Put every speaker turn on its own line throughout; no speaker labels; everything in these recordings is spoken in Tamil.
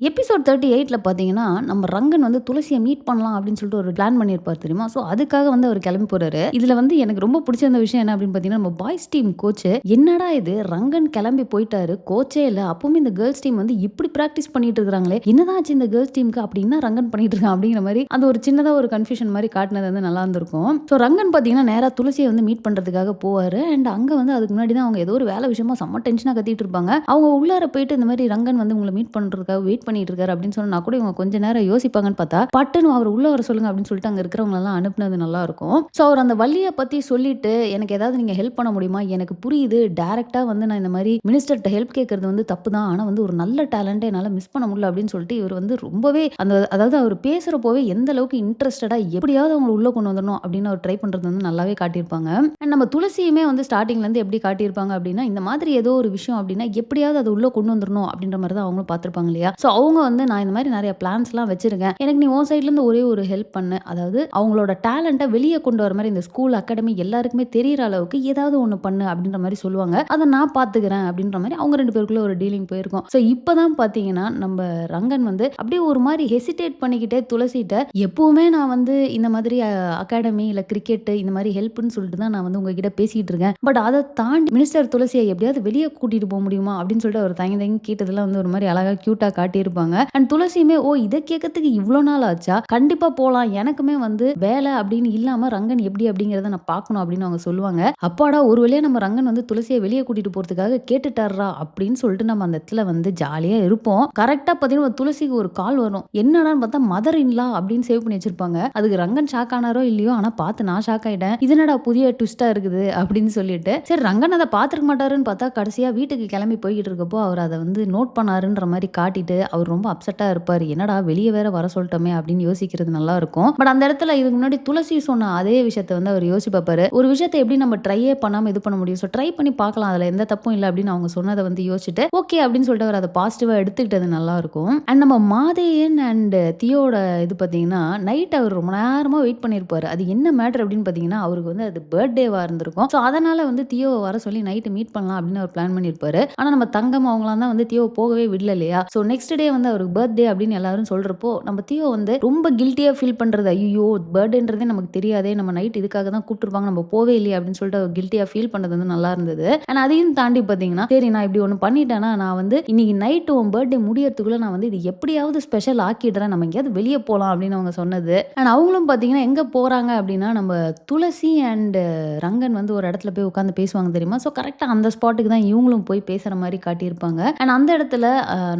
எபிசோட் 38ல பார்த்தீங்கன்னா, நம்ம ரங்கன் வந்து துளசிய மீட் பண்ணலாம் அப்படின்னு சொல்லிட்டு ஒரு பிளான் பண்ணியிருப்பார் தெரியுமா? ஸோ அதுக்காக வந்து அவர் கிளம்பி போறாரு. இதுல வந்து எனக்கு ரொம்ப பிடிச்சிருந்த விஷயம் என்ன அப்படின்னு பார்த்தீங்கன்னா, நம்ம பாய்ஸ் டீம் கோச்சு என்னடா இது ரங்கன் கிளம்பி போயிட்டாரு. கோச்சே இல்ல. அப்பவுமே இந்த கேர்ள்ஸ் டீம் வந்து இப்படி பிராக்டிஸ் பண்ணிட்டு இருக்காங்களே. என்னதான் ஆச்சு இந்த கேர்ள்ஸ் டீமுக்கு அப்படி என்ன ரங்கன் பண்ணிட்டு இருக்கான் அப்படிங்கிற மாதிரி அந்த ஒரு சின்னதா ஒரு கன்ஃபியூஷன் மாதிரி காட்டினது வந்து நல்லா இருந்திருக்கும். ஸோ ரங்கன் பார்த்தீங்கன்னா நேரா துளசியை வந்து மீட் பண்றதுக்காக போவாரு. அண்ட் அங்க வந்து அதுக்கு முன்னாடி தான் அவங்க ஏதோ ஒரு வேலை விஷயமா செம்ம டென்ஷனா கத்திட்டு இருப்பாங்க. அவங்க உள்ளார போயிட்டு இந்த மாதிரி ரங்கன் வந்து உங்களை மீட் பண்றதுக்காக வெயிட் பண்ணிட்டு இருக்காரு அப்படின்னு சொன்னா கூட இவங்க கொஞ்ச நேரம் யோசிப்பாங்கன்னு பார்த்தா பட்டுன்னு அவர் உள்ள வர சொல்லுங்க அப்படின்னு சொல்லிட்டு அங்க இருக்கிறவங்க எல்லாம் அனுப்புனது நல்லா இருக்கும். ஸோ அவர் அந்த வள்ளியை பத்தி சொல்லிட்டு எனக்கு ஏதாவது நீங்க ஹெல்ப் பண்ண முடியுமா, எனக்கு புரியுது டைரக்டா வந்து நான் இந்த மாதிரி மினிஸ்டர்கிட்ட ஹெல்ப் கேட்கறது வந்து தப்பு தான், ஆனா வந்து ஒரு நல்ல டேலண்ட் என்னால மிஸ் பண்ண முடியல அப்படின்னு சொல்லிட்டு இவர் வந்து ரொம்பவே அந்த அதாவது அவர் பேசுறப்போவே எந்த அளவுக்கு இன்ட்ரெஸ்டடா எப்படியாவது அவங்க உள்ள கொண்டு வந்துடணும் அப்படின்னு அவர் ட்ரை பண்றது வந்து நல்லாவே காட்டியிருப்பாங்க. அண்ட் நம்ம துளசியுமே வந்து ஸ்டார்டிங்ல இருந்து எப்படி காட்டியிருப்பாங்க அப்படின்னா இந்த மாதிரி ஏதோ ஒரு விஷயம் அப்படின்னா எப்படியாவது அது உள்ள கொண்டு வந்துடணும் அப்படின்ற மாதிரி தான் அவங்களும் பார்த்திருப்பாங்க இல்லையா. ஸோ அவங்க வந்து நான் இந்த மாதிரி நிறைய பிளான்ஸ்லாம் வச்சிருக்கேன், எனக்கு நீ உன் சைட்லேருந்து ஒரே ஒரு ஹெல்ப் பண்ணு, அதாவது அவங்களோட டேலண்ட்டை வெளியே கொண்டு வர மாதிரி இந்த ஸ்கூல் அகாடமி எல்லாருக்குமே தெரியிற அளவுக்கு ஏதாவது ஒன்று பண்ணு அப்படின்ற மாதிரி சொல்லுவாங்க. அதை நான் பார்த்துக்கிறேன் அப்படின்ற மாதிரி அவங்க ரெண்டு பேருக்குள்ள ஒரு டீலிங் போயிருக்கும். ஸோ இப்போதான் பார்த்தீங்கன்னா நம்ம ரங்கன் வந்து அப்படியே ஒரு மாதிரி ஹெசிடேட் பண்ணிக்கிட்டே துளசிட்ட எப்பவுமே நான் வந்து இந்த மாதிரி அகாடமி இல்லை கிரிக்கெட் இந்த மாதிரி ஹெல்ப்னு சொல்லிட்டு தான் நான் வந்து உங்ககிட்ட பேசிக்கிட்டு இருக்கேன், பட் அதை தாண்டி மினிஸ்டர் துளசியை எப்படியாவது வெளியே கூட்டிட்டு போக முடியுமா அப்படின்னு சொல்லிட்டு அவர் தங்கி தங்கி கேட்டதெல்லாம் வந்து ஒரு மாதிரி அழகா கியூட்டா காட்டியிருப்பாங்க. அண்ட் துளசியுமே ஓ இதை கேட்கறதுக்கு இவ்வளோ நாள் ஆச்சா, கண்டிப்பா போகலாம், எனக்குமே வந்து வேலை அப்படின்னு இல்லாம ரங்கன் எப்படி அப்படிங்கிறத நான் பார்க்கணும் அப்படின்னு அவங்க சொல்லுவாங்க. அப்பாடா ஒரு வழியா நம்ம ரங்கன் வந்து துளசியை வெளியே கூட்டிட்டு போறதுக்காக கேட்டுட்டாரா அப்படின்னு சொல்லிட்டு நம்ம அந்த இடத்துல வந்து ஜாலியா இருப்போம். கரெக்டா பார்த்தீங்கன்னா துளசிக்கு ஒரு கால் வரும். என்னடான்னு பார்த்தா மதர் இன்லா அப்படின்னு சேவ் பண்ணி வச்சிருப்பாங்க. அதுக்கு ரங்கன் ஷாக் ஆனாரோ இல்லையோ, ஆனா பார்த்து நான் ஷாக் ஆயிட்டேன். இது என்னடா புதிய ட்விஸ்டா இருக்குது அப்படின்னு சொல்லிட்டு சரி ரங்கன் அதை பார்த்துருக்க மாட்டாருன்னு பார்த்தா கடைசியா வீட்டுக்கு கிளம்பி போய்கிட்டு இருக்கப்போ அவர் அதை வந்து நோட் பண்ணாருன்ற மாதிரி காட்டிட்டு அவர் ரொம்ப அப்செட்டா இருப்பார். என்னடா வெளியே வேற வர சொல்லிட்டோமே அப்படின்னு யோசிக்கிறது நல்லா இருக்கும். பட் அந்த இடத்துல இதுக்கு முன்னாடி துளசி சொன்ன அதே விஷயத்தை வந்து அவர் யோசிச்சு பார்ப்பாரு. ஒரு விஷயத்தை எப்படி நம்ம ட்ரையே பண்ணாம இது பண்ண முடியும், ஸோ ட்ரை பண்ணி பார்க்கலாம், அதுல எந்த தப்பும் இல்லை அப்படின்னு அவங்க சொன்னதை வந்து யோசிச்சுட்டு ஓகே அப்படின்னு சொல்லிட்டு அவர் அதை பாசிட்டிவா எடுத்துக்கிட்டது நல்லா இருக்கும். அண்ட் நம்ம மாதேயன் அண்ட் தியோட இது பார்த்தீங்கன்னா நைட் அவர் ரொம்ப நேரமா வெயிட் பண்ணியிருப்பாரு. அது என்ன மேட்டர் அப்படின்னு பார்த்தீங்கன்னா அவருக்கு வந்து அது பர்த்டேவா இருந்திருக்கும். ஸோ அதனால வந்து தியோவை வர சொல்லி நைட்டு மீட் பண்ணலாம் அப்படின்னு அவர் பிளான் பண்ணியிருப்பாரு. ஆனா நம்ம தங்கம் அவங்களாம் தான் வந்து தியோ போகவே விடல இல்லையா. ஸோ நெக்ஸ்ட் டே வந்து அவருக்கு பர்த்டே அப்படின்னு எல்லாரும் சொல்றப்போ நம்ம தியோ வந்து ரொம்ப கில்ட்டியா ஃபீல் பண்றது, ஐயோ பர்த்டேன்றதே நமக்கு தெரியாதே, நம்ம நைட் இதுக்காக தான் கூப்பிட்டுருப்பாங்க நம்ம போவே இல்லையா அப்படின்னு சொல்லிட்டு கில்ட்டியா ஃபீல் பண்ணது வந்து நல்லா இருந்தது. அண்ட் அதையும் தாண்டி பார்த்தீங்கன்னா சரி நான் இப்படி ஒன்று பண்ணிட்டேன்னா நான் வந்து இன்னைக்கு நைட்டு உன் பர்த்டே முடியறதுக்குள்ள நான் வந்து இது எப்படியாவது ஸ்பெஷல் ஆக்கிடுறேன், நம்ம எங்கேயாவது வெளியே போகலாம் அப்படின்னு அவங்க சொன்னது. அண்ட் அவங்களும் பார்த்தீங்கன்னா எங்கே போகிறாங்க அப்படின்னா நம்ம துளசி அண்ட் ரங்கன் வந்து ஒரு இடத்துல போய் உட்காந்து பேசுவாங்க தெரியுமா. ஸோ கரெக்டாக அந்த ஸ்பாட்டுக்கு தான் இவங்களும் போய் பேசுகிற மாதிரி காட்டியிருப்பாங்க. அண்ட் அந்த இடத்துல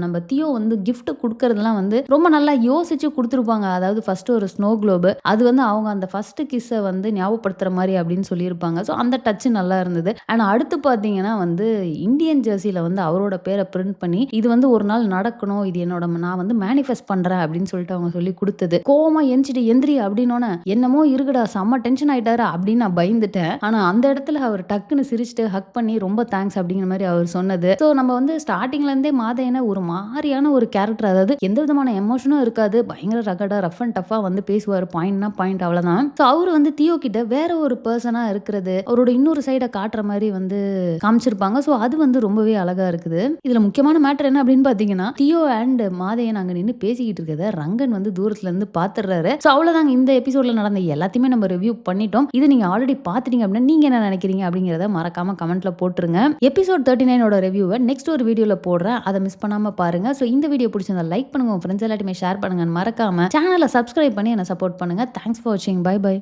நம்ம தியோ வந்து கிஃப்ட் கொடுக்கறதுலாம் வந்து ரொம்ப நல்லா யோசிச்சு கொடுத்துருப்பாங்க. அதாவது ஃபர்ஸ்ட் ஒரு ஸ்னோ குளோப், அது வந்து அவங்க அந்த ஃபர்ஸ்ட் கிஸ்ஸை வந்து ஞாபகப்படுத்துற மாதிரி அப்படின்னு சொல்லியிருப்பாங்க. ஸோ அந்த டச் நல்லா இருந்தது. அண்ட் அடுத்து பார்த்தீங்கன்னா வந்து இந்தியன் ஜெர்சியில் வந்து அவரோட பேரை பிரிண்ட் பண்ணி இது வந்து ஒரு நாள் நடக்கணும், இது என்னோட நான் வந்து மேனிஃபெஸ்ட் பண்றேன் அப்படின்னு சொல்லிட்டு அவங்க சொல்லி கொடுத்தது. கோவமா எந்திரிச்சிட்டு எந்திரி அப்படின்னோன்னு என்னமோ இருக்குடா செம்ம டென்ஷன் ஆயிட்டாரு அப்படின்னு நான் பயந்துட்டேன். ஆனா அந்த இடத்துல அவர் டக்குன்னு சிரிச்சுட்டு ஹக் பண்ணி ரொம்ப தேங்க்ஸ் அப்படிங்கிற மாதிரி அவர் சொன்னது. ஸோ நம்ம வந்து ஸ்டார்டிங்ல இருந்தே மாதையனை ஒரு மாதிரியான ஒரு கேரக்டர், அதாவது எந்த விதமான எமோஷனும் இருக்காது, பயங்கர ரகடா ரஃப் அண்ட் டஃபா வந்து பேசுவார், பாயிண்ட்னா பாயிண்ட் அவ்வளவுதான். ஸோ அவர் வந்து தியோ கிட்ட வேற ஒரு பர்சனா இருக்கிறது, அவரோட இன்னொரு சைடை காட்டுற மாதிரி வந்து காமிச்சிருப்பாங்க. ஸோ அது வந்து ரொம்பவே அழகா இருக்குது. இதுல முக்கியமான மேட்டர் என்ன அப்படின்னு பாத்தீங்கன்னா தியோ அண்ட் மாதையன் அங்க நின்று பேசிக்கிட்டு இருக்கிறத ரங்கன் வந்து தூரத்துல இருந்து பாத்துறாரு. ஸோ அவ்வளவுதாங்க, இந்த எபிசோட்ல நடந்த எல்லாத்தையுமே நம்ம ரிவ்யூ பண்ணிட்டோம். இது நீங்க ஆல்ரெடி பாத்துட்டீங்க அப்படின்னா நீங்க என்ன நினைக்கிறீங்க அப்படிங்கறத மறக்காம கமெண்ட்ல போட்டுருங்க. எபிசோட் 39 ரிவ்யூவை நெக்ஸ்ட் ஒரு வீடியோல போடுறேன், அதை மிஸ் பண்ணாம பாருங்க. ஸோ இந்த வீடியோ பிடிச்சிருந்தா லைக் பண்ணுங்க, உங்க ஃப்ரெண்ட்ஸ் எல்லாத்தையுமே ஷேர் பண்ணுங்க, மறக்காம சேனலை சப்ஸ்கிரைப் பண்ணி என்ன சப்போர்ட் பண்ணுங்க. தேங்க்ஸ் ஃபார் வாட்சிங். Bye by.